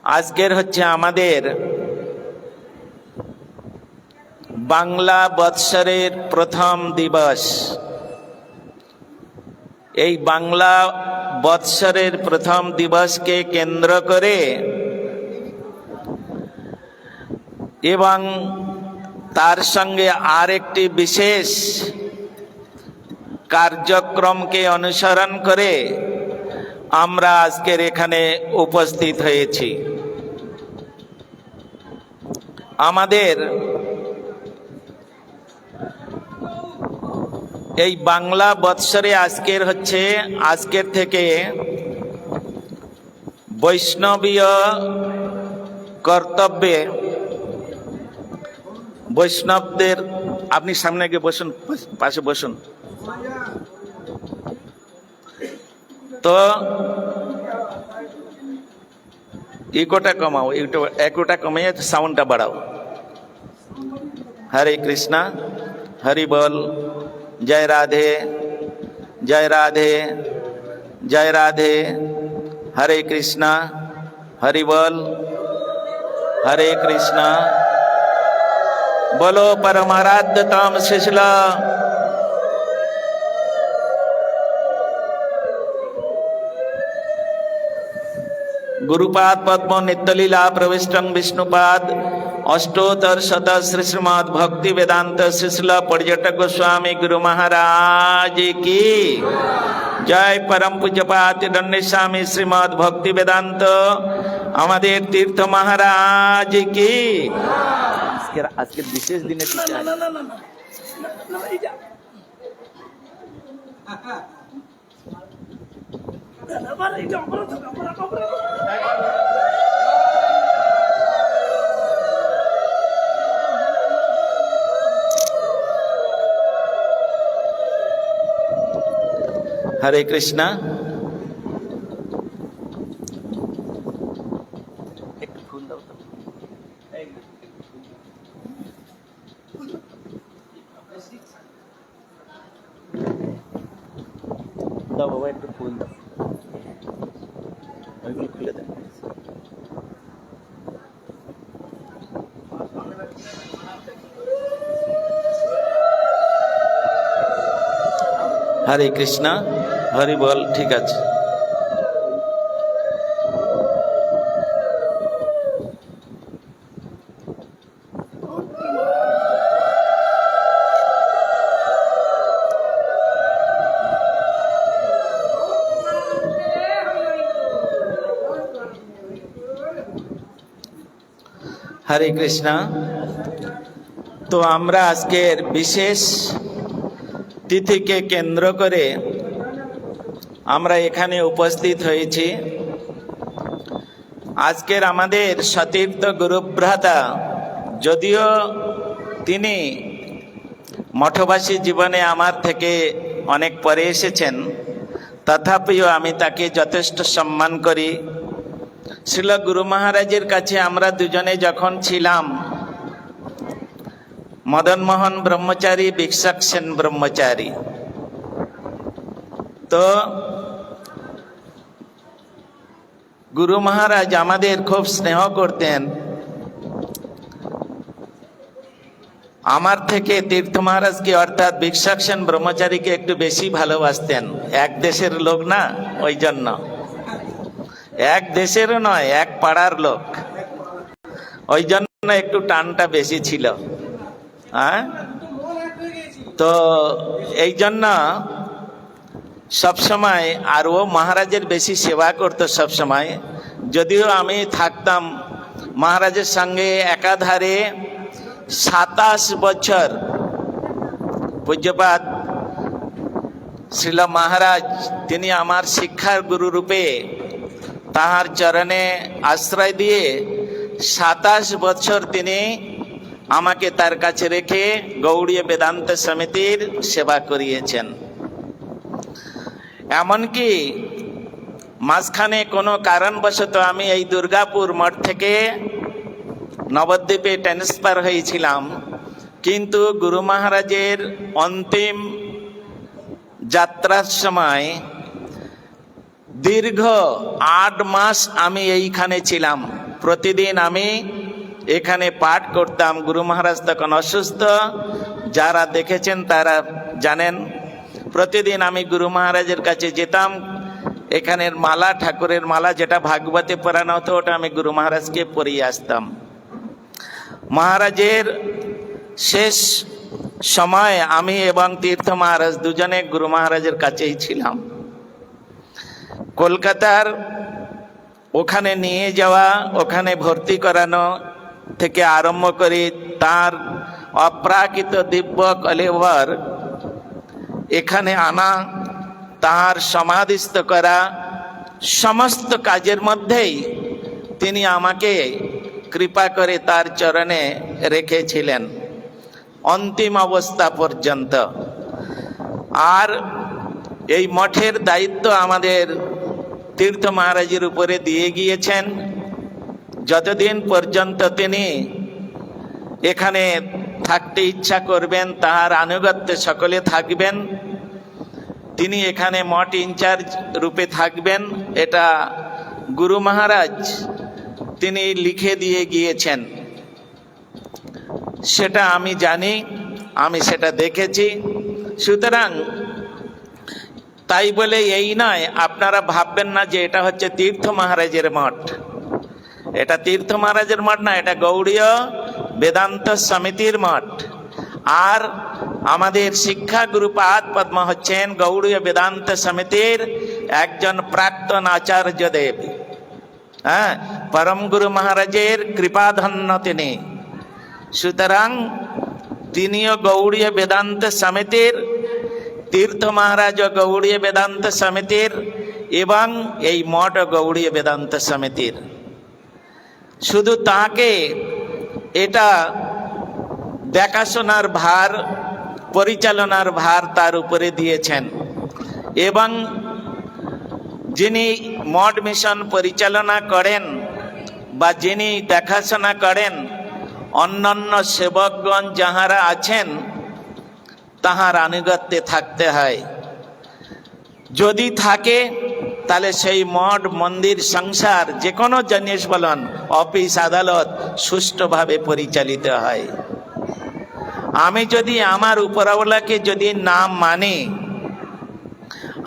আজকের হচ্ছে আমাদের বাংলা বৎসরের প্রথম দিবস। এই বাংলা বৎসরের প্রথম দিবসকে কেন্দ্র করে এবং তার সঙ্গে আর একটি বিশেষ কার্যক্রমকে অনুসরণ করে আমরা আজকের এখানে উপস্থিত হয়েছি। আমাদের এই বাংলা বৎসরে আজকের থেকে বৈষ্ণবীয় কর্তব্যে বৈষ্ণবদের, আপনি সামনে গিয়ে বসুন, পাশে বসুন। তো ইকোটা কমাও, একোটা কমিয়ে সাউন্ডটা বাড়াও। হরে কৃষ্ণা, হরি বল, জয় রাধে, জয় রাধে, জয় রাধে, হরে কৃষ্ণা, হরি বল, হরে কৃষ্ণা। বলো পরমারাধ্যতাম শিশলা। गुरुपाद पद्म नित्यलीला प्रविष्टं विष्णुपाद अष्टोत्तर शत श्री श्रीमद भक्ति वेदांत शिशला पर्यटक गोस्वामी गुरु महाराज की जय। परम पूज्यपाद दंड स्वामी श्रीमद भक्ति वेदांत আমাদের तीर्थ महाराज की। আজকে বিশেষ দিনে हरे कृष्णा। एक फूल दाओ तो दाओ बाबा, एक फूल दाओ, ওইগুলো খুলে দেন। হরে কৃষ্ণা, হরি বল। ঠিক আছে। হরে কৃষ্ণা। তো আমরা আজকের বিশেষ তিথিকে কেন্দ্র করে আমরা এখানে উপস্থিত হয়েছি। আজকের আমাদের সতীর্থ গুরুভ্রাতা, যদিও তিনি মঠবাসী জীবনে আমার থেকে অনেক পরে এসেছেন, তথাপিও আমি তাকে যথেষ্ট সম্মান করি। শ্রীল গুরু মহারাজের কাছে আমরা দুজনে যখন ছিলাম, মদনমোহন ব্রহ্মচারী, বিকশক সেন ব্রহ্মচারী, তো গুরু মহারাজ আমাদের খুব স্নেহ করতেন। আমার থেকে তীর্থ মহারাজকে অর্থাৎ বিকশক সেন ব্রহ্মচারীকে একটু বেশি ভালোবাসতেন। এক দেশের লোক না, ওই জন্য। এক দেশেরও নয়, এক পাড়ার লোক, ওই জন্য একটু টানটা বেশি ছিল। হ্যাঁ, তো এই জন্য সবসময়, আর ও মহারাজের বেশি সেবা করতো সবসময়। যদিও আমি থাকতাম মহারাজের সঙ্গে একাধারে 27 বছর, পূজ্যপাদ শ্রীল মহারাজ তিনি আমার শিক্ষার গুরু রূপে তাহার চরণে আশ্রয় দিয়ে 27 বছর তিনি আমাকে তার কাছে রেখে গৌড়ীয় বেদান্ত সমিতির সেবা করিয়েছেন। এমনকি মাঝখানে কোনো কারণবশত আমি এই দুর্গাপুর মঠ থেকে নবদ্বীপে ট্রান্সফার হয়েছিলাম, কিন্তু গুরু মহারাজের অন্তিম যাত্রার সময় দীর্ঘ 8 মাস আমি এইখানে ছিলাম। প্রতিদিন আমি এখানে পাঠ করতাম। গুরু মহারাজ তখন অসুস্থ, যারা দেখেছেন তারা জানেন। প্রতিদিন আমি গুরু মহারাজের কাছে যেতাম, এখানের মালা, ঠাকুরের মালা যেটা ভাগবতে পড়ানো হতো ওটা আমি গুরু মহারাজকে পড়িয়ে আসতাম। মহারাজের শেষ সময় আমি এবং তীর্থ মহারাজ দুজনে গুরু মহারাজের কাছেই ছিলাম। কলকাতার ওখানে নিয়ে যাওয়া, ওখানে ভর্তি করানো থেকে আরম্ভ করে তার অপ্রাকৃত দিব্য কলেবর এখানে আনা, তাহার সমাধিস্থ করা, সমস্ত কাজের মধ্যেই তিনি আমাকে কৃপা করে তার চরণে রেখেছিলেন অন্তিম অবস্থা পর্যন্ত। আর এই মঠের দায়িত্ব আমাদের তীর্থ মহারাজের উপরে দিয়ে গিয়েছেন। যতদিন পর্যন্ত তিনি এখানে থাকতে ইচ্ছা করবেন, তাহার আনুগত্যে সকলে থাকবেন। তিনি এখানে মঠ ইনচার্জ রূপে থাকবেন, এটা গুরু মহারাজ তিনি লিখে দিয়ে গিয়েছেন। সেটা আমি জানি, আমি সেটা দেখেছি। সুতরাং তাই বলে এই নয়, আপনারা ভাববেন না যে এটা হচ্ছে তীর্থ মহারাজের মঠ। এটা তীর্থ মহারাজের মঠ না, এটা গৌড়ীয় বেদান্ত সমিতির মঠ। আর আমাদের শিক্ষা গুরুপাদ পদ্ম হচ্ছেন গৌড়ীয় বেদান্ত সমিতির একজন প্রাক্তন আচার্য দেব। পরম গুরু মহারাজের কৃপাধন্য তিনি। সুতরাং তিনিও গৌড়ীয় বেদান্ত সমিতির, তীর্থ মহারাজ গৌড়ীয় বেদান্ত সমিতির, এবং এই মঠ গৌড়ীয় বেদান্ত সমিতির। শুধু তাকে এটা দেখাশোনার ভার, পরিচালনার ভার তার উপরে দিয়েছেন। এবং যিনি মঠ মিশন পরিচালনা করেন বা যিনি দেখাশোনা করেন, অন্যান্য সেবকগণ যাহারা আছেন তাহার আনুগত্যে থাকতে হয়। যদি থাকে তাহলে সেই মঠ, মন্দির, সংসার, যে কোনো জিনিস বলুন, অফিস আদালত সুষ্ঠুভাবে পরিচালিত হয়। আমি যদি আমার উপরওয়ালাকে যদি না মানি,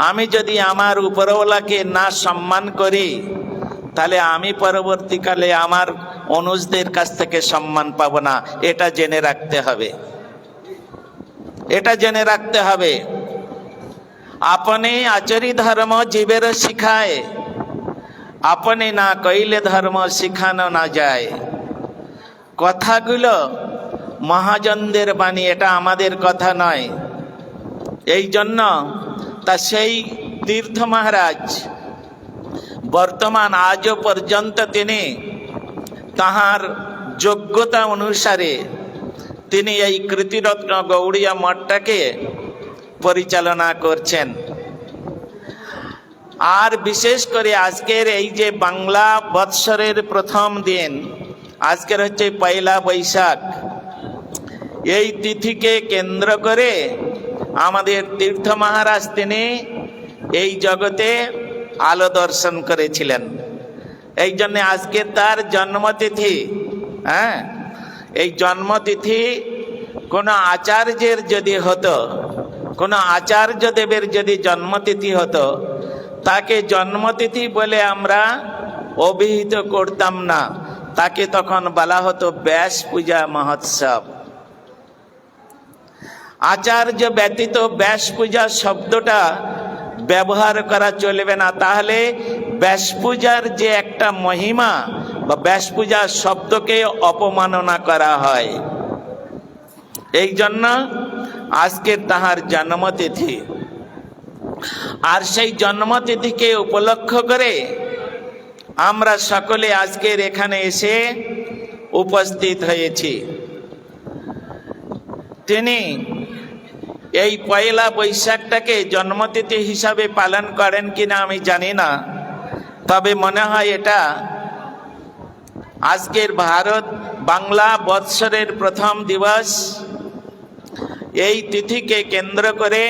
আমি যদি আমার উপরওয়ালাকে না সম্মান করি, তাহলে আমি পরবর্তীকালে আমার অনুজদের কাছ থেকে সম্মান পাব না। এটা জেনে রাখতে হবে, এটা জেনে রাখতে হবে। আপনি আচরি ধর্ম জীবের শিখায়, আপনি না কইলে ধর্ম শিখানো না যায়। কথাগুলো মহাজনদের বাণী, এটা আমাদের কথা নয়। এই জন্য তা সেই তীর্থ মহারাজ বর্তমান আজও পর্যন্ত তিনি তাহার যোগ্যতা অনুসারে তিনি এই কৃতিরত্ন গৌড়ীয় মঠটাকে পরিচালনা করছেন। আর বিশেষ করে আজকের এই যে বাংলা বৎসরের প্রথম দিন, আজকের হচ্ছে পয়লা বৈশাখ, এই তিথিকে কেন্দ্র করে আমাদের তীর্থ মহারাজ তিনি এই জগতে আলো দর্শন করেছিলেন। এই জন্য আজকে তার জন্মতিথি। এই জন্মতিথি কোনো আচার্যের যদি হতো, কোনো আচার্য দেবের যদি জন্মতিথি হতো, তাকে জন্মতিথি বলে আমরা অভিহিত করতাম না, তাকে তখন বলা হতো ব্যাস পূজা মহোৎসব। আচার্য ব্যতীত ব্যাস পূজা শব্দটা ব্যবহার করা চলবে না, তাহলে ব্যাস পূজার যে একটা মহিমা বা ব্যাস পূজার শব্দকে অপমাননা করা হয়। এই জন্য আজকের তাহার জন্মতিথি। আর সেই জন্মতিথিকে উপলক্ষ করে আমরা সকলে আজকের এখানে এসে উপস্থিত হয়েছি। তিনি এই পয়লা বৈশাখটাকে জন্মতিথি হিসাবে পালন করেন কিনা আমি জানি না, তবে মনে হয় এটা আজকের ভারত বাংলা বৎসরের প্রথম দিবস। এই তিথিকে কেন্দ্র করে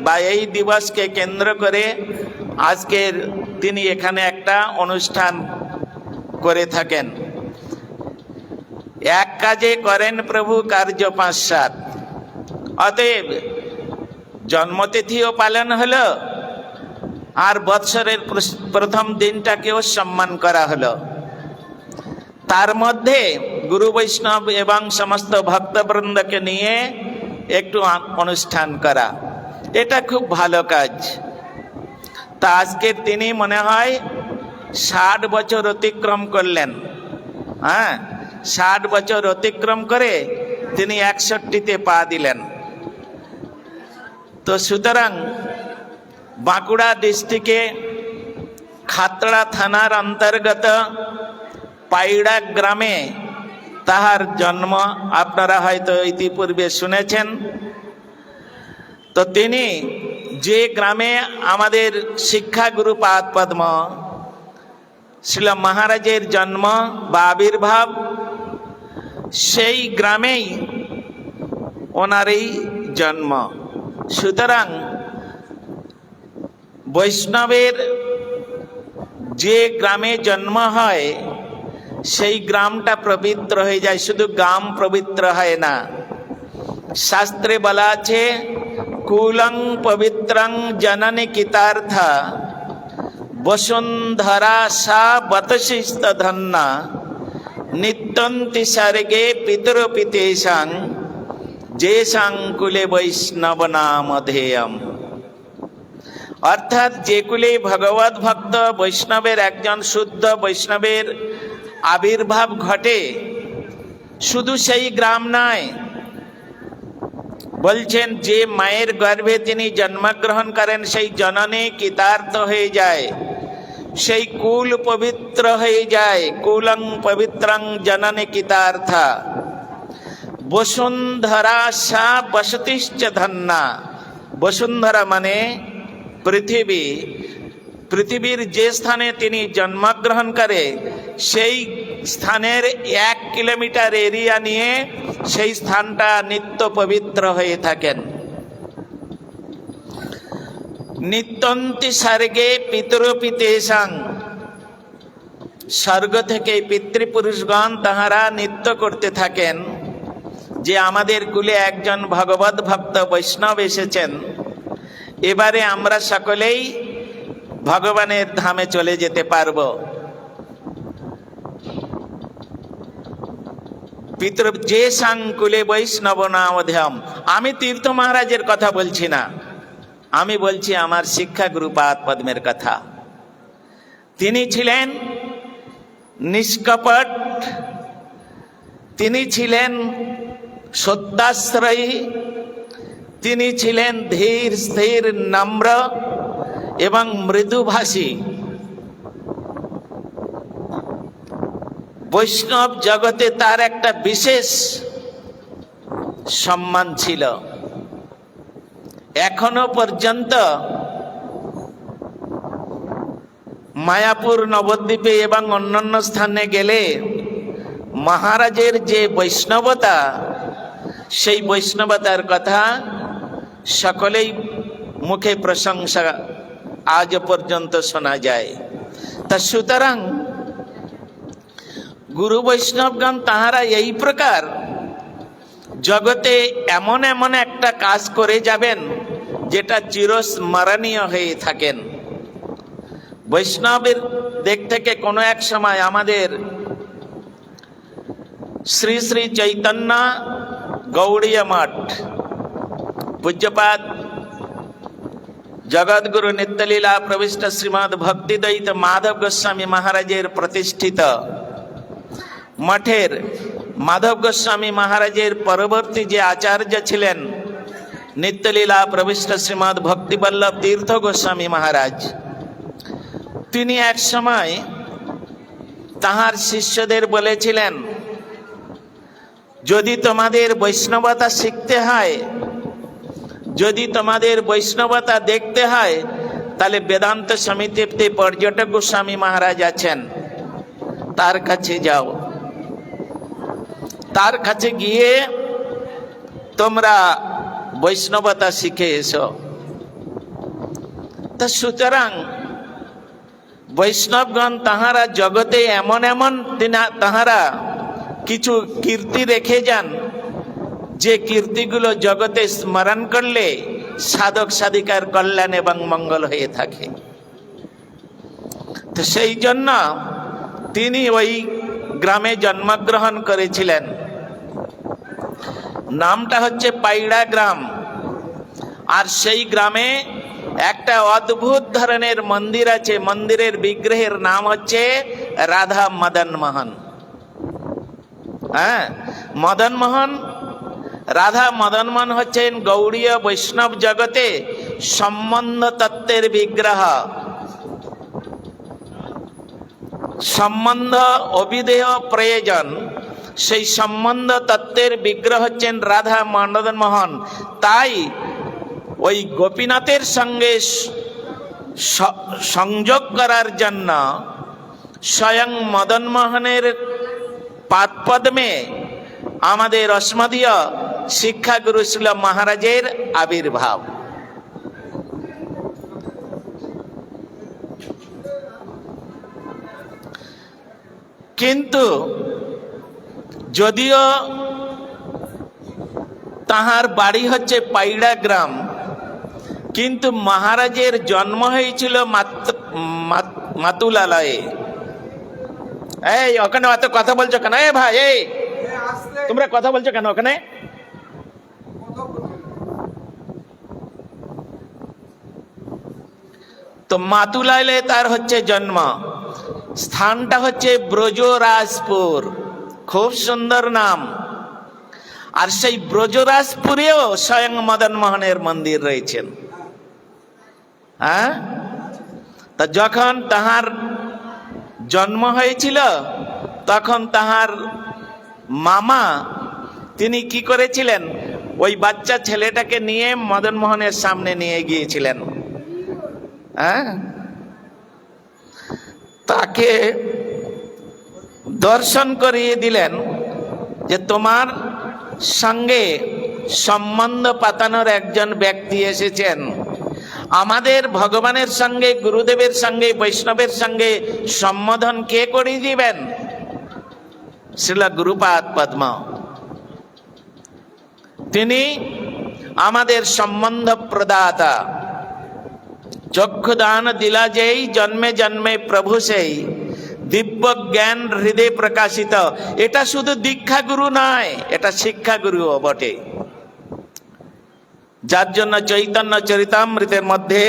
বা এই দিবসকে কেন্দ্র করে আজকের তিনি এখানে একটা অনুষ্ঠান করে থাকেন। এক কাজে করেন প্রভু কার্য ৫-৭। অতএব জন্মতিথিও পালন হলো, আর বৎসরের প্রথম দিনটাকেও সম্মান করা হলো। তার মধ্যে গুরু বৈষ্ণব এবং সমস্ত ভক্তবৃন্দকে নিয়ে একটু অনুষ্ঠান করা, এটা খুব ভালো কাজ। তা আজকে তিনি মনে হয় ৬০ বছর অতিক্রম করলেন। হ্যাঁ, ৬০ বছর অতিক্রম করে তিনি ৬১তে পা দিলেন। তো সুতরাং বাঁকুড়া ডিস্ট্রিক্টে খাতড়া থানার অন্তর্গত পাইড়া গ্রামে তাহার জন্ম, আপনারা হয়তো ইতিপূর্বে শুনেছেন। তো তিনি যে গ্রামে আমাদের শিক্ষাগুরু পাদ পদ্ম শিল মহারাজের জন্ম বা আবির্ভাব, সেই গ্রামেই ওনারই জন্ম। সুতরাং বৈষ্ণবের যে গ্রামে জন্ম হয় সেই গ্রামটা পবিত্র হয়ে যায়। শুধু গ্রাম পবিত্র হয় না, শাস্ত্রে বলা আছে কুলং পবিত্রং জননী কিতার্থ বসুন্ধরা সা বতশিস্ত ধন্যা নিত্যন্তি স্বর্গে পিতৃপিতেশাং যেসাং কুলে বৈষ্ণব নামধেয়ম। অর্থাৎ যে কুলে ভগবত ভক্ত বৈষ্ণবের একজন শুদ্ধ বৈষ্ণবের আবির্ভাব ঘটে, শুধু সেই গ্রাম নয়, বলছেন যে মায়ের গর্ভে তিনি জন্মগ্রহণ করেন সেই জননী কৃতার্থ হয়ে যায়, সেই কুল পবিত্র হয়ে যায়। কুলং পবিত্রং জননী কৃতার্থ বসুন্ধরা সা বসতিশ্চ ধন্যা। বসুন্ধরা মানে পৃথিবী, পৃথিবীর যে স্থানে তিনি জন্মগ্রহণ করে সেই স্থানের ১ কিলোমিটার এরিয়া নিয়ে সেই স্থানটা নিত্য পবিত্র হয়ে থাকেন। নিত্যন্তি স্বর্গে পিতৃপিতেশাং, স্বর্গ থেকে পিতৃপুরুষগণ তাহারা নিত্য করতে থাকেন যে আমাদের কুলে একজন ভগবত ভক্ত বৈষ্ণব এসেছেন, এবারে আমরা সকলেই ভগবানের ধামে চলে যেতে পারব। পিতৃ যে সাংকুলে বৈষ্ণব নামধেয়ম। আমি তীর্থ মহারাজের কথা বলছি না, আমি বলছি আমার শিক্ষাগুরু পাদ পদ্মের কথা। তিনি ছিলেন নিষ্কপট, তিনি ছিলেন সত্যাশ্রয়ী, তিনি ছিলেন ধীর স্থির নম্র এবং মৃদুভাষী। বৈষ্ণব জগতে তার একটা বিশেষ সম্মান ছিল। এখনো পর্যন্ত মায়াপুর নবদ্বীপে এবং অন্যান্য স্থানে গেলে মহারাজের যে বৈষ্ণবতা, সেই বৈষ্ণবতার কথা সকলেই মুখে প্রশংসা আজ পর্যন্ত শোনা যায়। তা সুতরাং গুরু বৈষ্ণবগণ তাহারা এই প্রকার জগতে এমন এমন একটা কাজ করে যাবেন যেটা চিরস্মরণীয় হয়ে থাকেন। বৈষ্ণবের দিক থেকে কোনো এক সময় আমাদের শ্রী শ্রী চৈতন্য গৌড়ীয় মঠ পূজ্যপাদ জগৎগুরু নিত্যলীলা প্রবিষ্ট শ্রীমৎ ভক্তিদ্বৈত মাধব গোস্বামী মহারাজের প্রতিষ্ঠিত মঠের মাধব গোস্বামী মহারাজের পরবর্তী যে আচার্য ছিলেন নিত্যলীলা প্রবিষ্ট শ্রীমৎ ভক্তিবল্লভ তীর্থ গোস্বামী মহারাজ, তিনি এক সময় তাহার শিষ্যদের বলেছিলেন, যদি তোমাদের বৈষ্ণবতা শিখতে হয়, যদি তোমাদের বৈষ্ণবতা দেখতে হয়, তাহলে বেদান্ত সমিতিতে পর্যটক গোস্বামী মহারাজ আছেন, তার কাছে যাও, তার কাছে গিয়ে তোমরা বৈষ্ণবতা শিখে এসো। তা সুতরাং বৈষ্ণবগণ তাহারা জগতে এমন এমন তাহারা কিছু কীর্তি রেখে যান, যে কীর্তিগুলো জগতে স্মরণ করলে সাধক সাধিকার কল্যাণ এবং মঙ্গল হয়ে থাকে। তো সেই জন্য তিনি ওই গ্রামে জন্মগ্রহণ করেছিলেন। নামটা হচ্ছে পাইড়া গ্রাম। আর সেই গ্রামে একটা অদ্ভুত ধরনের মন্দির আছে। মন্দিরের বিগ্রহের নাম হচ্ছে রাধা মদন মোহন। হ্যাঁ, মদন মোহন, রাধা মদন মোহন হচ্ছেন গৌড়ীয় বৈষ্ণব জগতে সম্বন্ধ তত্ত্বের বিগ্রহ। সম্বন্ধ অবিধেয় প্রয়োজন, সেই সম্বন্ধ তত্ত্বের বিগ্রহ হচ্ছেন রাধা মদন মোহন। তাই ওই গোপীনাথের সঙ্গে সংযোগ করার জন্য স্বয়ং মদন মোহনের পাদপদ্মে আমাদের অস্মদীয় শিক্ষাগুরু শিল মহারাজের আবির্ভাব। কিন্তু যদিও তাহার বাড়ি হচ্ছে পাইড়া গ্রাম, কিন্তু মহারাজের জন্ম হয়েছিল মাতুলালয়ে। এই ওখানে অত কথা বলছো কেন? এ ভাই, এই তোমরা কথা বলছো কেন ওখানে? তো মাতুলালয়ে তার হচ্ছে জন্ম। স্থানটা হচ্ছে ব্রজরাজপুর, খুব সুন্দর নাম। আর সেই ব্রজরাজপুরেও স্বয়ং মদন মোহনের মন্দির রয়েছেন। হ্যাঁ, তা যখন তাহার জন্ম হয়েছিল তখন তাহার মামা তিনি কি করেছিলেন, ওই বাচ্চা ছেলেটাকে নিয়ে মদন মোহনের সামনে নিয়ে গিয়েছিলেন। হ্যাঁ, তাকে দর্শন করিয়ে দিলেন যে তোমার সঙ্গে সম্বন্ধ পাতানোর একজন ব্যক্তি এসেছেন। আমাদের ভগবানের সঙ্গে, গুরুদেবের সঙ্গে, বৈষ্ণবের সঙ্গে সম্বোধন কে করিয়ে দিবেন? শ্রীল গুরুপাদ পদ্ম। তিনি আমাদের সম্বন্ধ প্রদাতা। চক্ষুদান দিলা যেই, জন্মে জন্মে প্রভু সেই, দিব্য জ্ঞান হৃদয় প্রকাশিত। এটা শুধু দীক্ষা গুরু নয়, এটা শিক্ষা গুরুও বটে। যার জন্য চৈতন্য চরিতামৃতের মধ্যে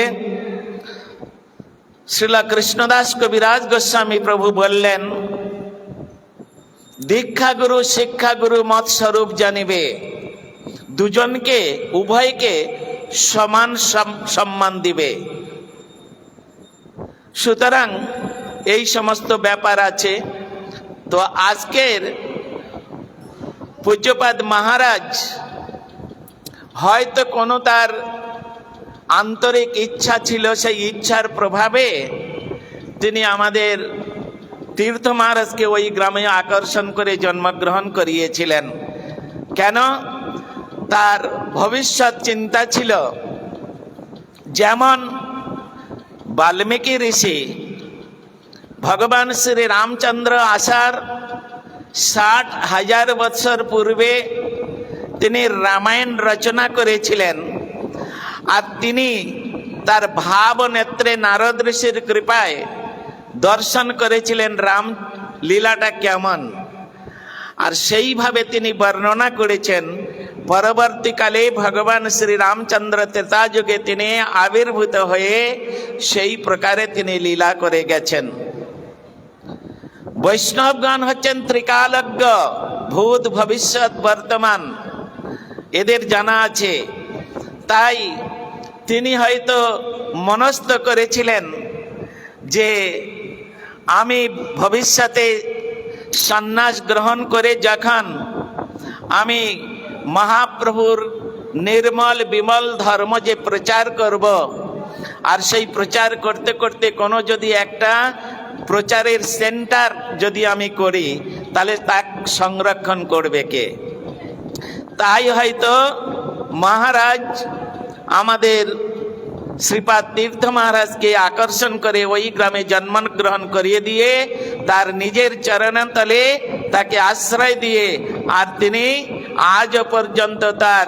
শ্রীল কৃষ্ণদাস কবিরাজ গোস্বামী প্রভু বললেন, দীক্ষা গুরু শিক্ষা গুরু মত স্বরূপ জানিবে, দুজনকে উভয়কে সমান সম্মান দিবে। সুতরাং এই সমস্ত ব্যাপার আছে। তো আজকের পূজ্যপাদ মহারাজ হয়তো কোনো তার আন্তরিক ইচ্ছা ছিল, সেই ইচ্ছার প্রভাবে তিনি আমাদের তীর্থ মহারাজকে ওই গ্রামে আকর্ষণ করে জন্মগ্রহণ করিয়েছিলেন। কেন? তার ভবিষ্যৎ চিন্তা ছিল। যেমন বাল্মীকি ঋষি ভগবান শ্রী রামচন্দ্র আসার 60,000 বছর পূর্বে তিনি রামায়ণ রচনা করেছিলেন। আর তিনি তার ভাব নেত্রে নারদ ঋষির কৃপায় দর্শন করেছিলেন রাম লীলাটা কেমন। আর সেইভাবে তিনি বর্ণনা করেছেন। পরবর্তীকালে ভগবান শ্রী রামচন্দ্র ত্রেতা যুগে তিনি আবির্ভূত হয়ে সেই প্রকারে তিনি লীলা করে গেছেন। বৈষ্ণবগণ হচ্ছেন ত্রিকালজ্ঞ, ভূত ভবিষ্যৎ বর্তমান, এদের জানা আছে। তাই তিনি হয়তো মনস্থ করেছিলেন যে আমি ভবিষ্যতে সন্ন্যাস গ্রহণ করে যখন আমি মহাপ্রভুর নির্মল বিমল ধর্ম যে প্রচার করব, আর সেই প্রচার করতে করতে কোনো যদি একটা প্রচারের সেন্টার যদি আমি করি, তাহলে তা সংরক্ষণ করবে কে? তাই হয়তো মহারাজ আমাদের শ্রীপাদ তীর্থ মহারাজকে আকর্ষণ করে ওই গ্রামে জন্মগ্রহণ করিয়ে দিয়ে তার নিজের চরণতলে তাকে আশ্রয় দিয়ে, আর তিনি আজ পর্যন্ত তার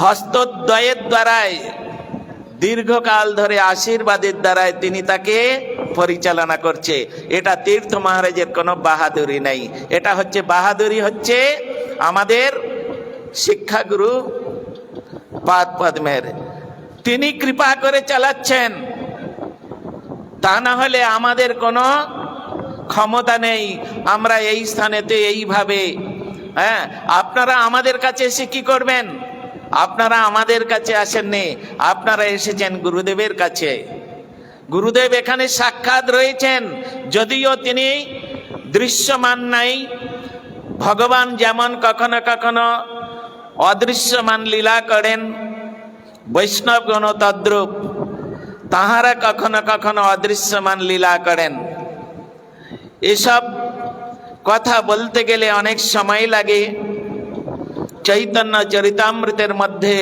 হস্তদ্বয়ের দ্বারাই দীর্ঘকাল ধরে আশীর্বাদের দ্বারাই তিনি তাকে পরিচালনা করছে। এটা তীর্থ মহারাজের কোনো বাহাদুরি নাই, এটা হচ্ছে বাহাদুরি হচ্ছে আমাদের শিক্ষাগুরু পাদ পদ্মের। তিনি কৃপা করে চালাচ্ছেন, তা না হলে আমাদের কোনো ক্ষমতা নেই আমরা এই স্থানেতে এইভাবে। হ্যাঁ, আপনারা আমাদের কাছে এসে কি করবেন? আপনারা আমাদের কাছে আসেননি, আপনারা এসেছেন গুরুদেবের কাছে। গুরুদেব এখানে সাক্ষাৎ রয়েছেন, যদিও তিনি দৃশ্যমান নাই। ভগবান যেমন কখনো কখনো অদৃশ্যমান লীলা করেন, বৈষ্ণবগণ তদ্রূপ তাহারা কখনো কখনো অদৃশ্যমান লীলা করেন। এসব কথা বলতে গেলে অনেক সময় লাগে। চৈতন্য চরিতামৃতের মধ্যে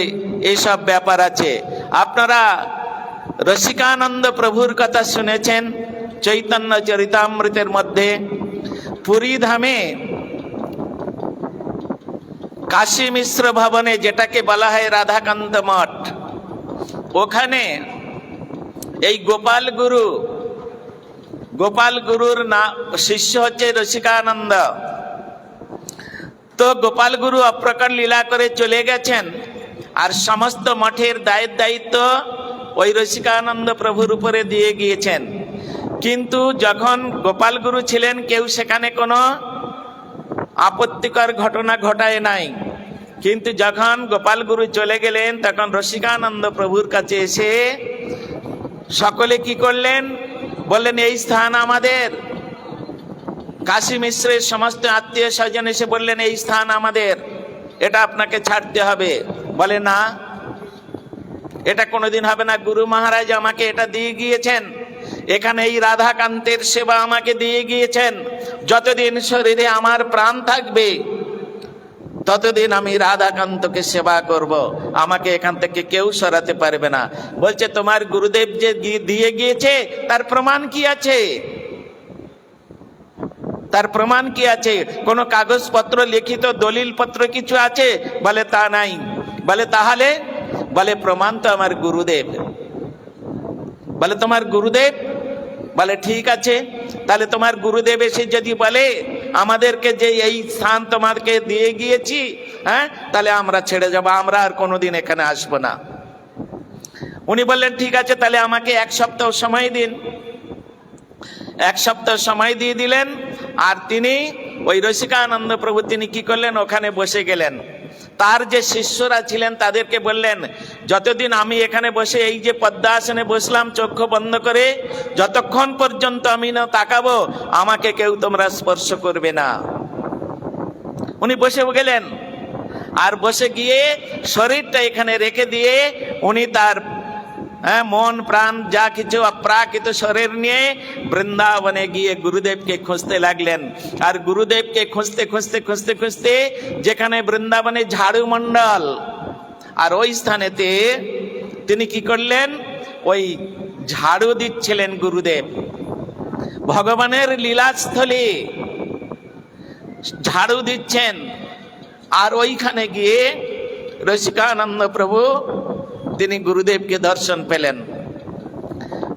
এসব ব্যাপার আছে। আপনারা রসিকানন্দ প্রভুর কথা শুনেছেন চৈতন্য চরিতামৃতের মধ্যে। পুরী ধামে কাশী মিশ্র ভবনে, যেটাকে বলা হয় রাধাকান্ত মঠ, ওখানে এই গোপাল গুরুর শিষ্য হচ্ছে রসিকানন্দ। তো গোপাল গুরু অপ্রকট লীলা করে চলে গেছেন, আর সমস্ত মঠের দায়িত্ব ওই রসিকানন্দ প্রভুর উপরে দিয়ে গিয়েছেন। কিন্তু যখন গোপাল গুরু ছিলেন, কেউ সেখানে কোনো আপত্তিকর ঘটনা ঘটায় নাই। কিন্তু যখন গোপাল গুরু চলে গেলেন, তখন রসিকানন্দ প্রভুর কাছে এসে সকলে কি করলেন? বললেন, এই স্থান আমাদের। কাশী মিশ্রের সমস্ত আত্মীয় স্বজন এসে বললেন, এই স্থান আমাদের, এটা আপনাকে ছাড়তে হবে। বলে, না, এটা কোনোদিন হবে না। গুরু মহারাজ আমাকে এটা দিয়ে গিয়েছেন, এখানে এই রাধাকান্তের সেবা আমাকে দিয়ে গিয়েছেন। যতদিন শরীরে আমার প্রাণ থাকবে ততদিন আমি রাধাকান্তকে সেবা করব, আমাকে এখান থেকে কেউ সরাতে পারবে না। বলছে, তোমার গুরুদেব যে দিয়ে গিয়েছে তার প্রমাণ কি আছে? তার প্রমাণ কি আছে? কোনো কাগজপত্র, লিখিত দলিল পত্র কিছু আছে? বলে, তা নাই। বলে, তাহলে? বলে, প্রমাণ তো আমার গুরুদেব। বলে, তোমার গুরুদেব? বলে, ঠিক আছে, তাহলে তোমার গুরুদেব এসে যদি বলে আমাদেরকে যে এই স্থান তোমাকে দিয়ে গিয়েছি, হ্যাঁ, তাহলে আমরা ছেড়ে যাব, আমরা আর কোনোদিন এখানে আসবো না। উনি বললেন, ঠিক আছে, তাহলে আমাকে 1 সপ্তাহ সময় দিন। 1 সপ্তাহ সময় দিয়ে দিলেন। আর তিনি ওই রসিকানন্দ প্রভু তিনি কি করলেন? ওখানে বসে গেলেন। তার যে শিষ্যরা ছিলেন তাদেরকে বললেন, যতদিন আমি এখানে বসে এই যে পদ্মাসনে বসলাম চক্ষু বন্ধ করে, যতক্ষণ পর্যন্ত আমি না তাকাবো আমাকে কেউ তোমরা স্পর্শ করবে না। উনি বসে গেলেন, আর বসে গিয়ে শরীরটা এখানে রেখে দিয়ে উনি তার মন প্রাণ যা কিছু অপ্রাকৃত শরীর নিয়ে বৃন্দাবনে গিয়ে গুরুদেবকে খুঁজতে লাগলেন। আর গুরুদেবকে খুঁজতে খুঁজতে খুঁজতে খুঁজতে যেখানে বৃন্দাবনে ঝাড়ু মণ্ডল, আর ওই স্থানেতে তিনি কি করলেন? ওই ঝাড়ু দিচ্ছিলেন গুরুদেব। ভগবানের লীলাস্থলে ঝাড়ু দিচ্ছেন। আর ওইখানে গিয়ে রসিকানন্দ প্রভু তিনি গুরুদেবকে দর্শন পেলেন।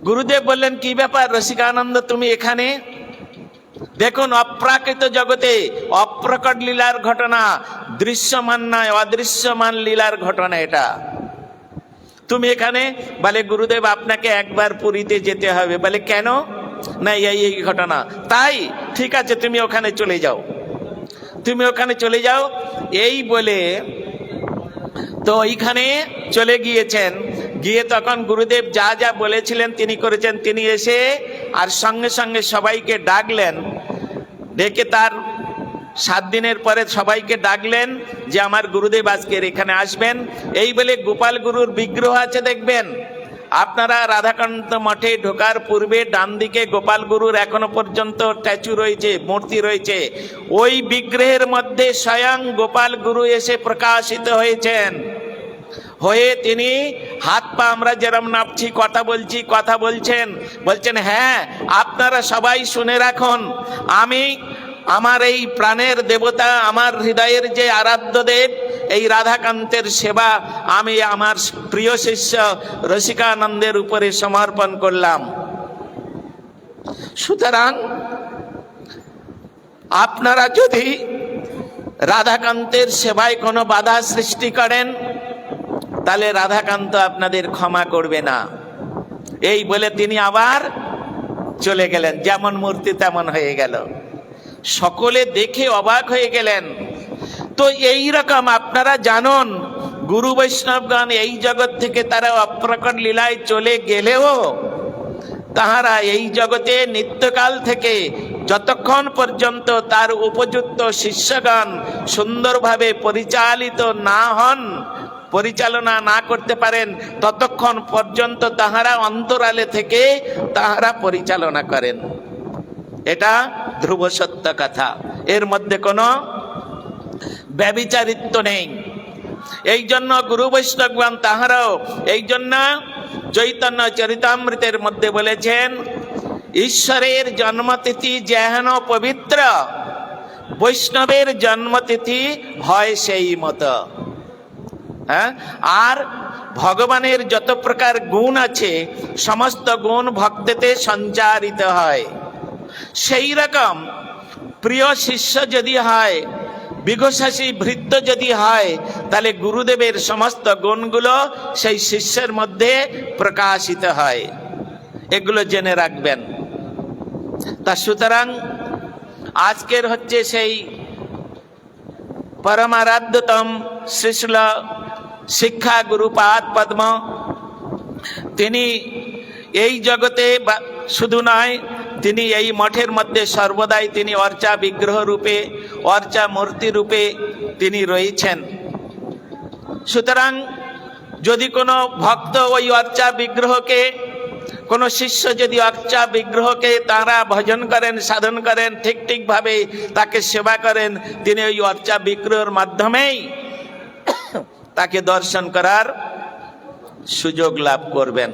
গুরুদেব বললেন, কি ব্যাপার রসিকানন্দ, তুমি এখানে? দেখুন, অপ্রাকৃত জগতে অপ্রকট লীলার ঘটনা, দৃশ্যমান নয়, অদৃশ্যমান লীলার ঘটনা এটা। তুমি এখানে? বলে, গুরুদেব আপনাকে একবার পুরীতে যেতে হবে। বলে, কেন? না, এই ঘটনা। তাই? ঠিক আছে, তুমি ওখানে চলে যাও, তুমি ওখানে চলে যাও। এই বলে তো ওইখানে চলে গিয়েছেন। গিয়ে তখন গুরুদেব যা যা বলেছিলেন তিনি করেছেন। তিনি এসে আর সঙ্গে সঙ্গে সবাইকে ডাকলেন। ডেকে তার 7 দিনের পরে সবাইকে ডাকলেন যে আমার গুরুদেব আজকের এখানে আসবেন। এই বলে গোপাল গুরুর বিগ্রহ আছে, দেখবেন আপনারা রাধাকান্ত মঠে ঢোকার পূর্বে ডান দিকে গোপাল গুরুর এখনো পর্যন্ত স্ট্যাচু রয়েছে, মূর্তি রয়েছে। ওই বিগ্রহের মধ্যে স্বয়ং গোপাল গুরু এসে প্রকাশিত হয়েছেন। হয়ে তিনি হাত পা আমরা যেরম নাপছি, কথা বলছেন, বলছেন হ্যাঁ আপনারা সবাই শুনে রাখুন, আমি আমার এই প্রাণের দেবতা, আমার হৃদয়ের যে আরাধ্য দেব, এই রাধাকান্তের সেবা আমি আমার প্রিয় শিষ্য রসিকানন্দের উপরে সমর্পণ করলাম। সুতরাং আপনারা যদি রাধাকান্তের সেবায় কোনো বাধা সৃষ্টি করেন, তাহলে রাধাকান্ত আপনাদের ক্ষমা করবে না। এই বলে তিনি আবার চলে গেলেন, যেমন মূর্তি তেমন হয়ে গেল। সকলে দেখে অবাক হয়ে গেলেন। তো এই রকম আপনারা জানুন, গুরু বৈষ্ণবগণ এই জগৎ থেকে তারা অপ্রকট লীলায় চলে গেলেও তাহারা এই জগতে নিত্যকাল থেকে যতক্ষণ পর্যন্ত তার উপযুক্ত শিষ্যগণ সুন্দরভাবে পরিচালনা না করতে পারেন, ততক্ষণ পর্যন্ত তাহারা অন্তরালে থেকে তাহারা পরিচালনা করেন। এটা ধ্রুব সত্য কথা, এর মধ্যে কোনো ব্যভিচারিত্ব নেই। এই জন্য গুরু বৈষ্ণবগণ তাহারাও এই জন্য চৈতন্য চরিতামৃতের মধ্যে বলেছেন, ঈশ্বরের জন্মতিথি যেহেন পবিত্র, বৈষ্ণবের জন্মতিথি হয় সেই মতো। হ্যাঁ, আর ভগবানের যত প্রকার গুণ আছে, সমস্ত গুণ ভক্তেতে সঞ্চারিত হয়। সেই রকম প্রিয় শিষ্য যদি হয়, বিঘোষাসী ভৃত্য যদি হয়, তাহলে গুরুদেবের সমস্ত গুণগুলো সেই শিষ্যের মধ্যে প্রকাশিত হয়। এগুলো জেনে রাখবেন। তা সুতরাং আজকের হচ্ছে সেই পরমারাধ্যতম শ্রীশৈল শিক্ষা গুরুপাদ পদ্ম, তিনি এই জগতে শুধু নয়, তিনি এই মঠের মধ্যে সর্বদাই তিনি অর্চা বিগ্রহ রূপে, অর্চা মূর্তি রূপে তিনি রয়েছেন। সুতরাং যদি কোনো ভক্ত ওই অর্চা বিগ্রহকে, কোনো শিষ্য যদি অর্চা বিগ্রহকে তারা ভজন করেন, সাধন করেন, ঠিকভাবে তাকে সেবা করেন, তিনি ওই অর্চা বিগ্রহের মাধ্যমেই তাকে দর্শন করার সুযোগ লাভ করবেন।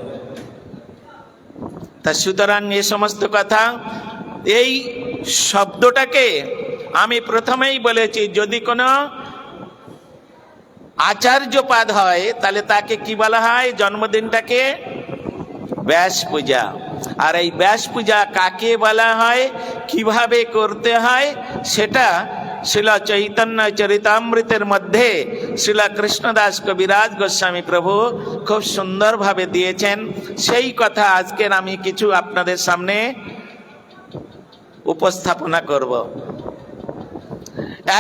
তা সুতরাং এ সমস্ত কথা, এই শব্দটাকে আমি প্রথমেই বলেছি, যদি কোনো আচার্যপাদ হয় তাহলে তাকে কি বলা হয়? জন্মদিনটাকে ব্যাস পূজা। আর এই ব্যাস পূজা কাকে বলা হয়, কিভাবে করতে হয়, সেটা শ্রীল চৈতন্য চরিতামৃতের মধ্যে শ্রীল কৃষ্ণদাস কবিরাজ গোস্বামী প্রভু খুব সুন্দরভাবে দিয়েছেন। সেই কথা আজকের আমি কিছু আপনাদের সামনে উপস্থাপনা করব।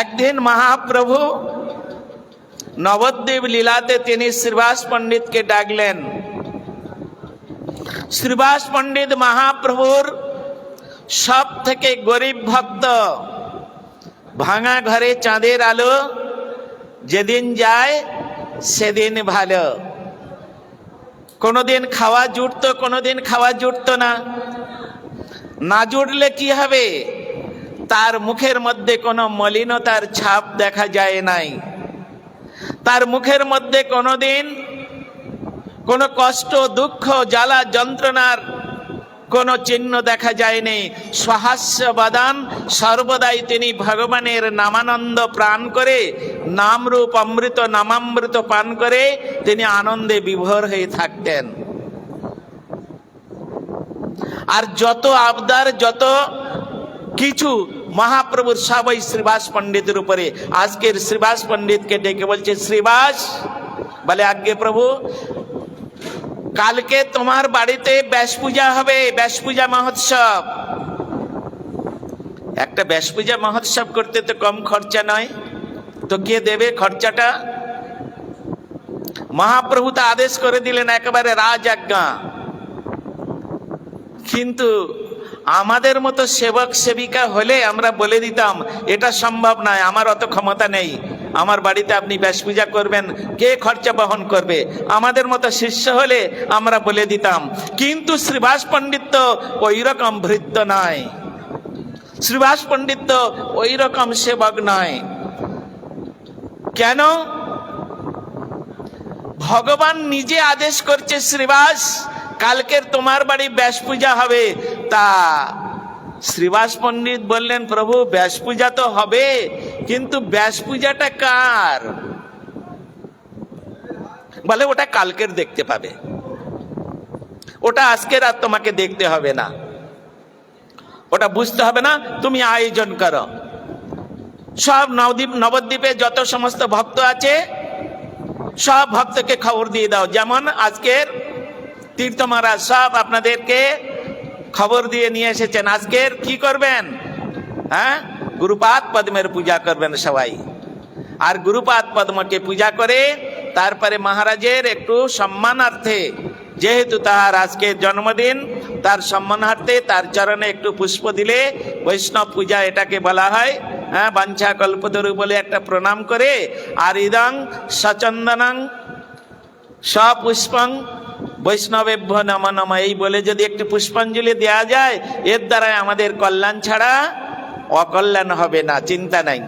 একদিন মহাপ্রভু নবদ্বীপ লীলাতে তিনি শ্রীবাস পণ্ডিতকে ডাকলেন। শ্রীবাস পণ্ডিত মহাপ্রভুর সব থেকে গরিব ভক্ত। ভাঙা ঘরে চাঁদের আলো, যেদিন যায় সেদিন ভালো। কোনোদিন খাওয়া জুটতো, কোনোদিন খাওয়া জুটতো না। না জুটলে কি হবে? তার মুখের মধ্যে কোনো মলিনতার ছাপ দেখা যায় নাই। তার মুখের মধ্যে কোনোদিন কোনো কষ্ট, দুঃখ, জ্বালা, যন্ত্রণার কোনো চিহ্ন দেখা যায়নি। সহাস্যবাদান, সর্বদাই তিনি ভগবানের নামানন্দ প্রাণ করে, নামরূপ অমৃত নামামৃত পান করে তিনি আনন্দে বিভোর হয়ে থাকতেন। আর যত আবদার, যত কিছু মহাপ্রভুর সবাই শ্রীবাস পণ্ডিতের উপরে। আজকের শ্রীবাস পণ্ডিতকে ডেকে বলছে, শ্রীবাস বলে, আজ্ঞে প্রভু, কালকে তোমার বাড়িতে ব্যাস পূজা হবে, ব্যাস পূজা মহোৎসব। একটা ব্যাস পূজা মহোৎসব করতে তো কম খরচা নয়, তো কে দেবে খরচাটা? মহাপ্রভু তো আদেশ করে দিলেন, একেবারে রাজআজ্ঞা। কিন্তু আমাদের মতো সেবক সেবিকা হলে আমরা বলে দিতাম, এটা সম্ভব নয়, আমার অত ক্ষমতা নেই, আমার বাড়িতে আপনি ব্যাস পূজা করবেন, কে খরচা বহন করবে? আমাদের মতো শিষ্য হলে আমরা বলে দিতাম। কিন্তু শ্রীবাস পণ্ডিত তো ওই রকম ভৃত্য নয়, শ্রীবাস পণ্ডিত তো ওই রকম সেবক নয়। কেন? ভগবান নিজে আদেশ করছে, শ্রীবাস কালকের তোমার বাড়ি ব্যাস পূজা হবে। তা শ্রীবাস পণ্ডিত বললেন, প্রভু ব্যাস পূজা তো হবে, কিন্তু ব্যাস পূজাটা কার? বলে ওটা কালকের দেখতে পাবে, ওটা আজকের আর তোমাকে দেখতে হবে না, ওটা বুঝতে হবে না, তুমি আয়োজন করো। সব নবদ্বীপে যত সমস্ত ভক্ত আছে সব ভক্তকে খবর দিয়ে দাও। যেমন আজকের তীর্থ মহারাজ সব আপনাদেরকে খবর দিয়ে নিয়ে এসেছেন, আজকের কি করবেন? হ্যাঁ, গুরুপাদ পদ্মের পূজা করবেন সবাই। আর গুরুপাদ পদ্মকে পূজা করে তারপরে মহারাজের একটু সম্মানার্থে, যেহেতু তার আজকে জন্মদিন, তার সম্মানার্থে তার চরণে একটু পুষ্প দিলে বৈষ্ণব পূজা এটাকে বলা হয়। হ্যাঁ, বাঞ্ছা কল্পতরু বলে একটা প্রণাম করে, আর ইদং সচন্দনং সপুষ্পং বৈষ্ণবেভ্য নম নম এই বলে যদি একটু পুষ্পাঞ্জলি দেওয়া যায়, এর দ্বারা আমাদের কল্যাণ ছাড়া অকল্যাণ হবে না, চিন্তা নাই।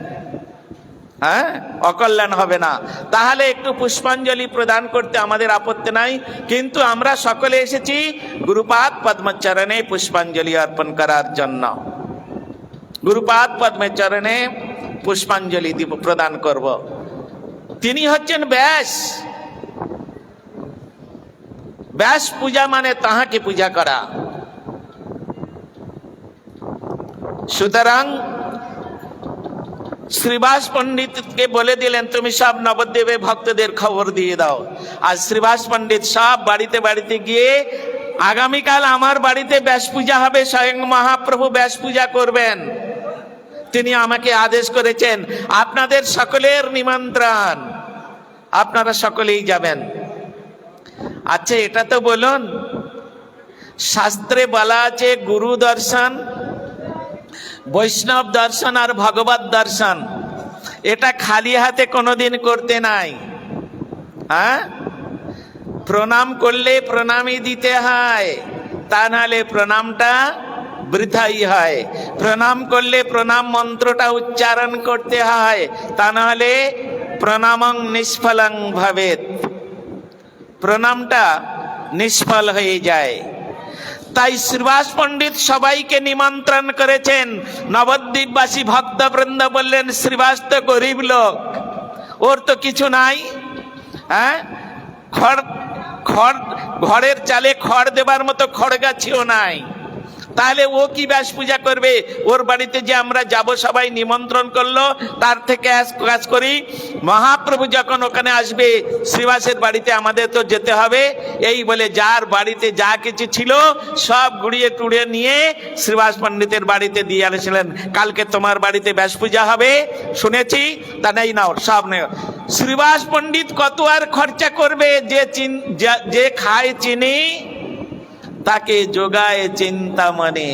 হ্যাঁ, অকল্যাণ হবে না। তাহলে একটু পুষ্পাঞ্জলি প্রদান করতে আমাদের আপত্তি নাই, কিন্তু আমরা সকলে এসেছি গুরুপাদ পদ্মচরণে পুষ্পাঞ্জলি অর্পণ করার জন্য। গুরুপাদ পদ্মের চরণে পুষ্পাঞ্জলি দিব, প্রদান করব। তিনি হচ্ছেন ব্যাস। ব্যাস পূজা মানে তাহাকে পূজা করা। সুতরাং শ্রীবাস পণ্ডিতকে বলে দিলেন, তুমি সব নবদ্বীপে ভক্তদের খবর দিয়ে দাও। আর শ্রীবাস পণ্ডিত সব বাড়িতে বাড়িতে গিয়ে, আগামীকাল আমার বাড়িতে ব্যাস পূজা হবে, স্বয়ং মহাপ্রভু ব্যাস পূজা করবেন, তিনি আমাকে আদেশ করেছেন, আপনাদের সকলের নিমন্ত্রণ, আপনারা সকলেই যাবেন। আচ্ছা, এটা তো বলুন, শাস্ত্রে বলা আছে গুরু দর্শন, বৈষ্ণব দর্শন আর ভগবত দর্শন, এটা খালি হাতে কোনোদিন করতে নাই। হ্যাঁ, প্রণাম করলে প্রণামই দিতে হয়, তা নাহলে প্রণামটা বৃথাই হয়। প্রণাম করলে প্রণাম মন্ত্রটা উচ্চারণ করতে হয়, তা নাহলে প্রণামং নিষ্ফলং ভবেৎ, প্রণামটা নিষ্ফল হয়ে যায়। তাই শ্রীবাস পণ্ডিত সবাইকে নিমন্ত্রণ করেছেন। নবদ্বীপবাসী ভক্তবৃন্দ বললেন, শ্রীবাস তো গরিব লোক, ওর তো কিছু নাই। হ্যাঁ, ঘরের চালে খড় দেবার মতো খড়গাছিও নাই, তাহলে ও কি ব্যাস পূজা করবে? ওর বাড়িতে যে আমরা যাব, সবাই নিমন্ত্রণ করলো, তার থেকে কাজ করি, মহাপ্রভু যখন ওখানে আসবে শ্রীবাসের বাড়িতে আমাদের তো যেতে হবে। এই বলে যার বাড়িতে যা কিছু ছিল সব গুড়িয়ে টুড়িয়ে নিয়ে শ্রীবাস পণ্ডিতের বাড়িতে দিয়ে আসলেন। কালকে তোমার বাড়িতে ব্যাস পূজা হবে শুনেছি, তা নেই নাও, সব নেই। শ্রীবাস পণ্ডিত কত আর খরচা করবে? যে খায় চিনি তাকে যোগায় চিন্তা মনে।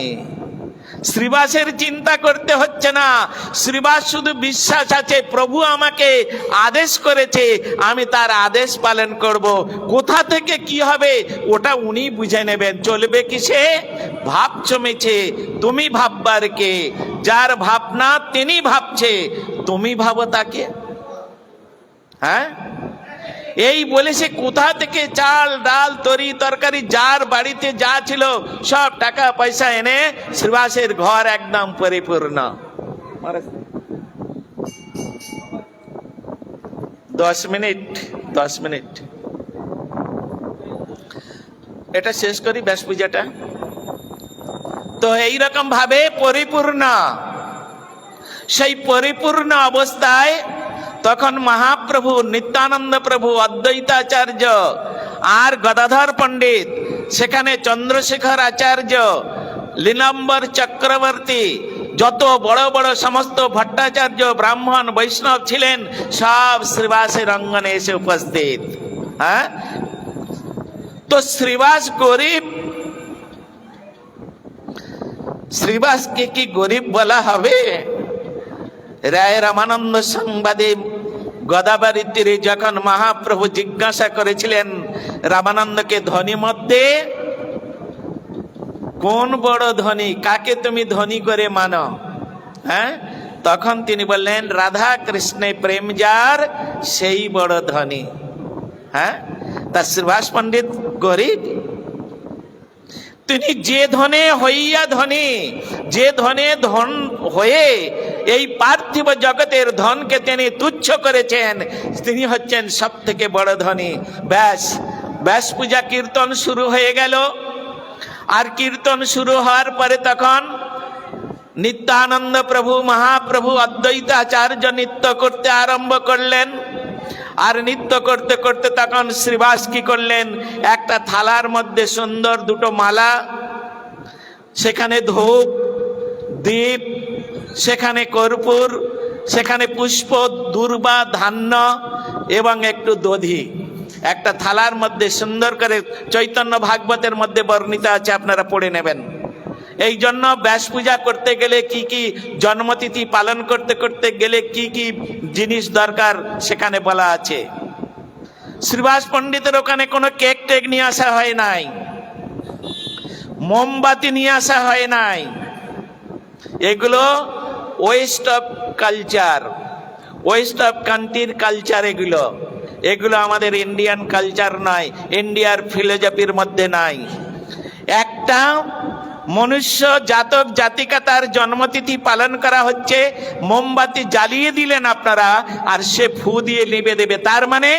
শ্রীবাসের চিন্তা করতে হচ্ছে না, শ্রীবাস শুধু বিশ্বাস আছে, প্রভু আমাকে আদেশ করেছে, আমি তার আদেশ পালন করব। কোথা থেকে কি হবে ওটা উনি বুঝে নেবেন। চলবে কিসে? ভাব জমেছে, তুমি ভাববার কে? যার ভাবনা তিনি ভাবছে, তুমি ভাবো তাকে। হ্যাঁ, এই বলেছে কোথা থেকে চাল ডাল তরি তরকারি যার বাড়িতে যা ছিল সব টাকা পয়সা এনে শ্রীবাসের ঘর একদম পরিপূর্ণ। 10 মিনিট এটা শেষ করি ব্যাস পূজাটা। তো এইরকম ভাবে পরিপূর্ণ, সেই পরিপূর্ণ অবস্থায় তখন মহাপ্রভু নিত্যানন্দ প্রভু, অদ্বৈতাচার্য আর গদাধর পণ্ডিত, সেখানে চন্দ্রশেখর আচার্য, লীলাম্বর চক্রবর্তী, যত বড় বড় সমস্ত ভট্টাচার্য ব্রাহ্মণ বৈষ্ণব ছিলেন, সব শ্রীবাসের অঙ্গনে এসে উপস্থিত। হ্যাঁ, তো শ্রীবাস গরিব, শ্রীবাসকে কি গরিব বলা হবে? রায় রামানন্দ সংবাদে গোদাবরী তীরে যখন মহাপ্রভু জিজ্ঞাসা করেছিলেন রামানন্দকে, ধনী মধ্যে কোন বড় ধনী, কাকে তুমি ধনী করে মানো? হ্যাঁ, তখন তিনি বললেন, রাধা কৃষ্ণে প্রেম যার সেই বড় ধনী। হ্যাঁ, তা শ্রীবাস পণ্ডিত গরিব? তিনি যে ধনে হইয়া ধনী, যে ধনে ধন হয়ে এই পার্থিব জগতের ধনকে তিনি তুচ্ছ করেছেন, তিনি হচ্ছেন সব থেকে বড় ধনী। ব্যাস পূজা কীর্তন শুরু হয়ে গেল। আর কীর্তন শুরু হওয়ার পরে তখন নিত্যানন্দ প্রভু মহাপ্রভু অদ্বৈত আচার্য নৃত্য করতে আরম্ভ করলেন। আর নৃত্য করতে করতে তখন শ্রীবাস কি করলেন, একটা থালার মধ্যে সুন্দর দুটো মালা, সেখানে ধূপ দীপ, সেখানে কর্পূর, সেখানে পুষ্প, দূর্বা, ধান্য এবং একটু দধি, একটা থালার মধ্যে সুন্দর করে চৈতন্য ভাগবতের মধ্যে বর্ণিত আছে, আপনারা পড়ে নেবেন। এই জন্য ব্যাস পূজা করতে গেলে কি কি, জন্মতিথি পালন করতে করতে গেলে কি কি জিনিস দরকার সেখানে বলা আছে। শ্রীবাস পণ্ডিতের ওখানে কোনো কেক টেক নিয়ে আসা হয় নাই, মোমবাতি নিয়ে আসা হয় নাই। এগুলো West of culture, West of কান্ট্রির কালচার। এগুলো আমাদের ইন্ডিয়ান কালচার নয়, ইন্ডিয়ার ফিলোসফির মধ্যে নাই। একটা মনুষ্য জাতক জাতিকা তার জন্মতিথি পালন করা হচ্ছে, মোমবাতি জ্বালিয়ে দিলেন আপনারা, আর সে ফু দিয়ে নিভে দেবে, তার মানে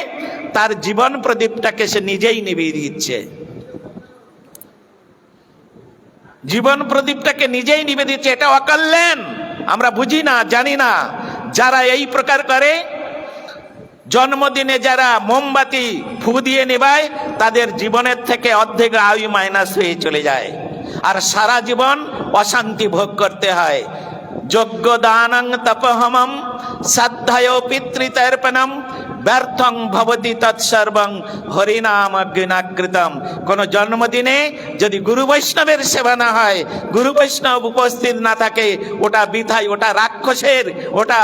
তার জীবন প্রদীপটাকে সে নিজেই নিভিয়ে দিচ্ছে, জীবন প্রদীপটাকে নিজেই নিভে দিচ্ছে। এটা অকল্যাণ, আমরা বুঝি না, জানি না। যারা এই প্রকার করে, জন্মদিনে যারা মোমবাতি ফু দিয়ে নেবায়, তাদের জীবনের থেকে অর্ধেক আয়ু মাইনাস হয়ে চলে যায়, আর সারা জীবন অশান্তি ভোগ করতে হয়। যজ্ঞ দানং তপহমম শ্রদ্ধায় পিতৃতর্পণম ব্যর্থং ভবতি তৎসর্বং হরিনাম অজ্ঞাকৃতম। কোন জন্মদিনে যদি গুরু বৈষ্ণবের সেবা না হয়, গুরু বৈষ্ণব উপস্থিত না থাকে, ওটা বৃথাই, ওটা রাক্ষসের, ওটা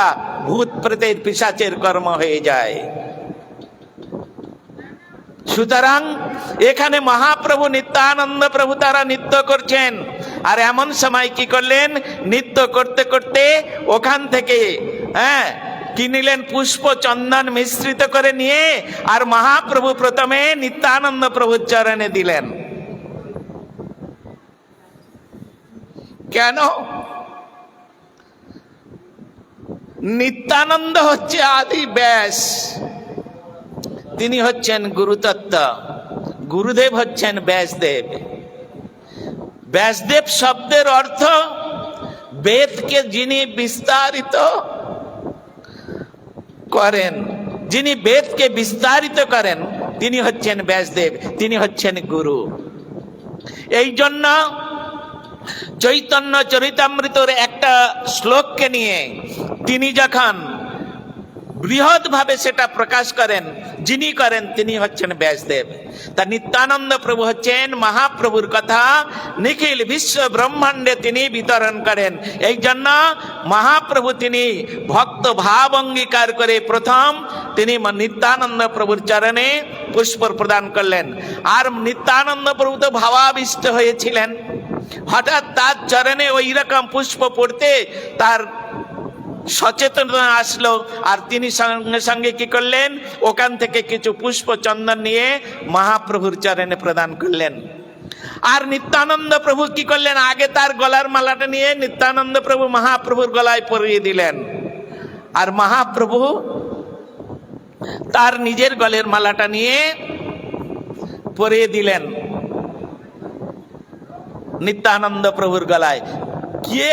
ভূত প্রেতের পিশাচের কর্ম হয়ে যায়। সুতরাং এখানে মহাপ্রভু নিত্যানন্দ প্রভু তারা নৃত্য করছেন। আর এমন সময় কি করলেন, নৃত্য করতে করতে ওখান থেকে কি নিলেন, পুষ্প চন্দন মিশ্রিত করে নিয়ে, আর মহাপ্রভু প্রথমে নিত্যানন্দ প্রভুর চরণে দিলেন। কেন? নিত্যানন্দ হচ্ছে আদি ব্যাস, তিনি হচ্ছেন গুরুতত্ত্ব, গুরুদেব হচ্ছেন ব্যাসদেব। ব্যাসদেব শব্দের অর্থ বেদকে যিনি বিস্তারিত করেন, যিনি বেদকে বিস্তারিত করেন, তিনি হচ্ছেন ব্যাসদেব, তিনি হচ্ছেন গুরু। এই জন্য চৈতন্য চরিতামৃতর একটা শ্লোককে নিয়ে তিনি যখন বৃহৎ ভাবে সেটা প্রকাশ করেন, যিনি করেন তিনি হচ্ছেন ব্যাসদেব। তা নিত্যানন্দ প্রভু হচ্ছেন মহাপ্রভুর কথা নিখিল বিশ্ব ব্রহ্মাণ্ডে তিনি বিতরণ করেন। এই জন্য মহাপ্রভু তিনি ভক্ত ভাব অঙ্গীকার করে প্রথম তিনি নিত্যানন্দ প্রভুর চরণে পুষ্প প্রদান করলেন। আর নিত্যানন্দ প্রভু তো ভাবাবিষ্ট হয়েছিলেন, হঠাৎ তার চরণে ওই রকম পুষ্প পড়তে তার সচেতনতা আসলো, আর তিনি সঙ্গে সঙ্গে কি করলেন, ওখান থেকে কিছু পুষ্প চন্দন নিয়ে মহাপ্রভুর চরণে প্রদান করলেন। আর নিত্যানন্দ প্রভু কি করলেন, আগে তার গলার মালাটা নিয়ে নিত্যানন্দ প্রভু মহাপ্রভুর গলায় পরিয়ে দিলেন, আর মহাপ্রভু তার নিজের গলের মালাটা নিয়ে পরিয়ে দিলেন নিত্যানন্দ প্রভুর গলায়। কে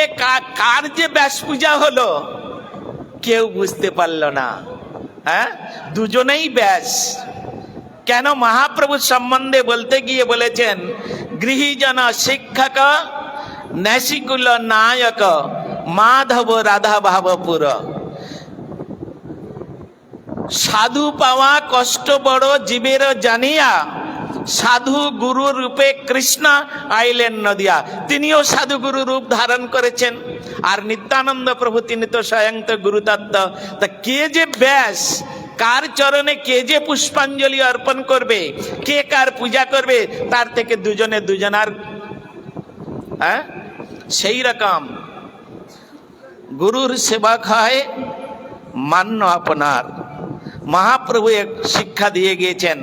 কার যে ব্যাস পূজা হলো কেউ বুঝতে পারল না। দুজনেই ব্যাস। কেন? মহাপ্রভুর সম্বন্ধে বলতে গিয়ে বলেছেন, গৃহীজন শিক্ষক নৈশিকুল নায়ক মাধব রাধা ভাবপুর। সাধু পাওয়া কষ্ট বড় জীবের জানিয়া, সাধু গুরু রূপে কৃষ্ণ আইলেন নদিয়া। তিনিও সাধু গুরু রূপ ধারণ করেছেন। আর নিত্যানন্দ প্রভু তিনি তো স্বয়ং তো গুরুতত্ত্ব। তা কে যে ব্যাস, কার চরণে কে যে পুষ্পাঞ্জলি অর্পণ করবে, কে কার পূজা করবে, তার থেকে দুজনে দুজনার সেই রকম গুরুর সেবক হয় মান্য আপনার। মহাপ্রভু এক শিক্ষা দিয়ে গিয়েছেন,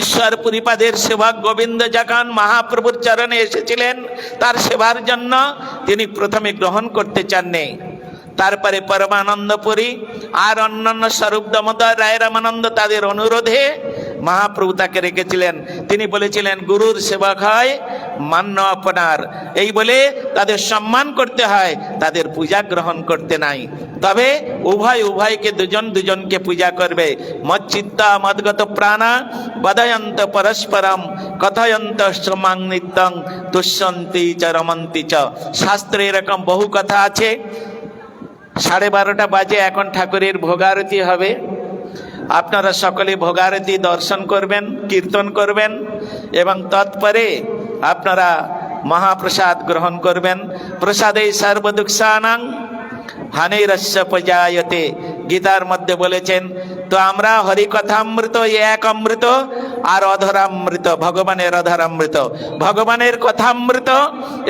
ঈশ্বর পুরীপাদের সেবক গোবিন্দ যখন মহাপ্রভুর চরণে এসেছিলেন তার সেবার জন্য, তিনি প্রথমে গ্রহণ করতে চাননি। তারপরে পরমানন্দ পুরী আর অন্যান্য স্বরূপ দামোদর রায় রামানন্দ তাদের অনুরোধে মহাপ্রভু তাকে রেখেছিলেন। তিনি বলেছিলেন গুরুর সেবক হয় মান্য আপনার, এই বলে তাদের সম্মান করতে হয়, তাদের পূজা গ্রহণ করতে নাই। তবে উভয়কে দুজনকে পূজা করবে। মচ্চিত্তা মদগত প্রাণা বদয়ন্ত পরস্পরম কথয়ন্ত সমাং নিত্যং তুষ্যন্তি চ রমন্তি চ। শাস্ত্রে এরকম বহু কথা আছে। 12:30 বাজে, এখন ঠাকুরের ভোগারতি হবে। আপনারা সকলে ভোগারতি দর্শন করবেন, কীর্তন করবেন এবং তৎপরে আপনারা মহাপ্রসাদ গ্রহণ করবেন। প্রসাদে সর্বদুঃখানাং হানিরস্য পজায়তে, গীতার মধ্যে বলেছেন। তো আমরা হরিকথামৃত, এক অমৃত আর অধরামৃত, ভগবানের অধরামৃত, ভগবানের কথামৃত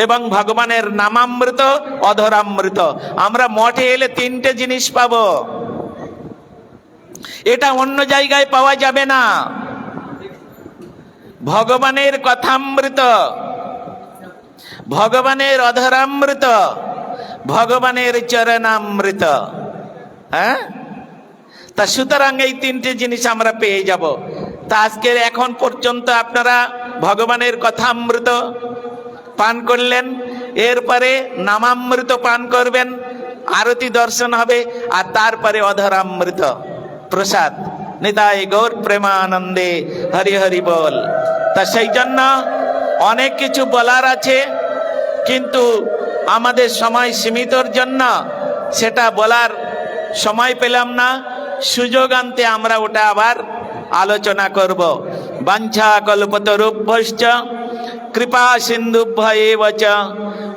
এবং ভগবানের নামামৃত, অধরামৃত। আমরা মঠে এলে 3টে জিনিস পাবো, এটা অন্য জায়গায় পাওয়া যাবে না। ভগবানের কথামৃত, ভগবানের অধরামৃত, ভগবানের চরণামৃত। হ্যাঁ, তা সুতরাং এই 3টে জিনিস আমরা পেয়ে যাব। তা আজকের এখন পর্যন্ত আপনারা ভগবানের কথামৃত পান করলেন, এরপরে নামামৃত পান করবেন, আরতি দর্শন হবে, আর তারপরে অধরামৃত প্রসাদ। নিতাই গৌর প্রেমানন্দে, হরি হরি বল। তা সেই জন্য অনেক কিছু বলার আছে, কিন্তু আমাদের সময় সীমিতর জন্য সেটা বলার সময় পেলাম না। সুযোগ আনতে আমরা ওটা আবার আলোচনা করব। বাঞ্ছা কল্পতরুভ্যশ্চ কৃপা সিন্ধুভ্য এব চ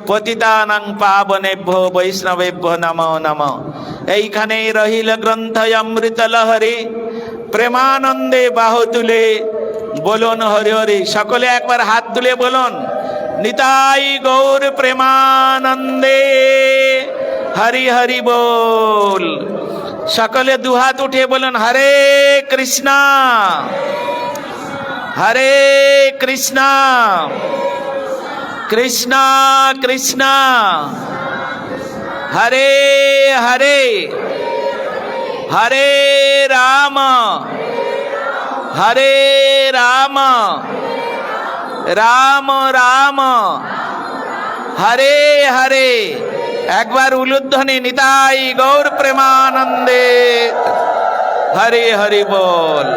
পতিতানাং পাবনেভ্যো বৈষ্ণবেভ্যো নমো নমঃ। এইখানে রহিল গ্রন্থ অমৃত লহরী, প্রেমানন্দে বাহু তুলে বলুন হরি হরি। সকলে একবার হাত তুলে বলুন নিতাই গৌর প্রেমানন্দে, হরি হরি বল। সকলে দুহাত উঠে বলুন হরে কৃষ্ণ হরে কৃষ্ণ কৃষ্ণ কৃষ্ণ হরে হরে, হরে রাম হরে রাম রাম রাম হরে হরে। একবার উলুধ্বনি নিতাই গৌর প্রেমানন্দে, হরি হরি বল।